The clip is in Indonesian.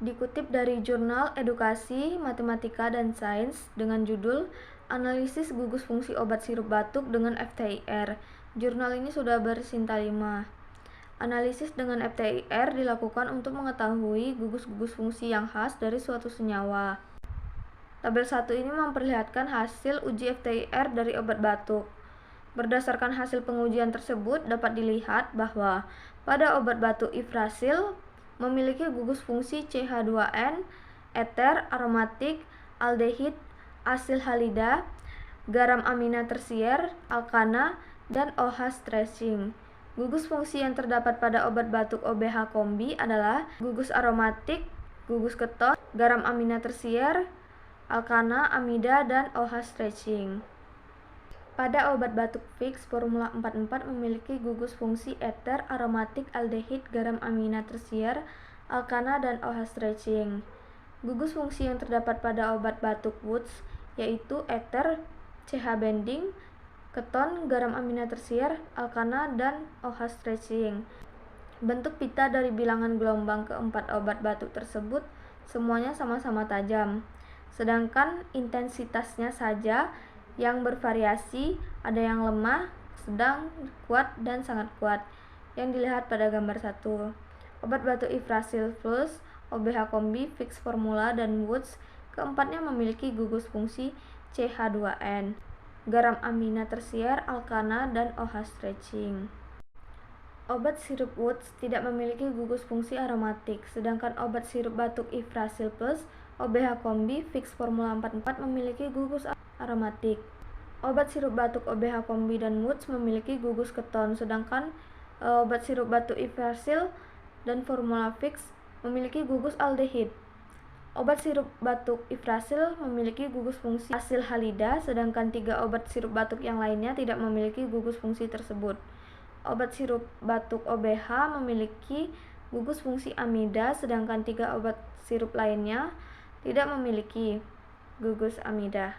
Dikutip dari jurnal Edukasi, Matematika, dan Sains dengan judul Analisis Gugus Fungsi Obat Sirup Batuk dengan FTIR. Jurnal ini sudah bersinta 5. Analisis dengan FTIR dilakukan untuk mengetahui gugus-gugus fungsi yang khas dari suatu senyawa. Tabel 1 ini memperlihatkan hasil uji FTIR dari obat batuk. Berdasarkan hasil pengujian tersebut, dapat dilihat bahwa pada obat batuk Yggdrasil memiliki gugus fungsi CH2N, eter, aromatik, aldehid, asil halida, garam amina tersier, alkana, dan OH stretching. Gugus fungsi yang terdapat pada obat batuk OBH kombi adalah gugus aromatik, gugus keton, garam amina tersier, alkana, amida, dan OH stretching. Pada obat batuk fix formula 44 memiliki gugus fungsi eter, aromatik, aldehid, garam amina tersier, alkana, dan OH stretching. Gugus fungsi yang terdapat pada obat batuk Woods yaitu eter, CH binding, keton, garam amina tersier, alkana, dan OH stretching. Bentuk pita dari bilangan gelombang keempat obat batuk tersebut semuanya sama-sama tajam, sedangkan intensitasnya saja yang bervariasi, ada yang lemah, sedang, kuat, dan sangat kuat, yang dilihat pada gambar 1. Obat batuk Yggdrasil Plus, OBH kombi, fix formula, dan Woods keempatnya memiliki gugus fungsi CH2N, garam amina tersier, alkana, dan OH stretching. Obat sirup Woods tidak memiliki gugus fungsi aromatik, sedangkan obat sirup batuk Yggdrasil Plus, OBH kombi, fix formula 44 memiliki gugus aromatik. Obat sirup batuk OBH kombi dan Woods memiliki gugus keton, sedangkan obat sirup batuk Yggdrasil dan formula fix memiliki gugus aldehid. Obat sirup batuk Yggdrasil memiliki gugus fungsi asil halida, sedangkan 3 obat sirup batuk yang lainnya tidak memiliki gugus fungsi tersebut. Obat sirup batuk OBH memiliki gugus fungsi amida, sedangkan 3 obat sirup lainnya tidak memiliki gugus amida.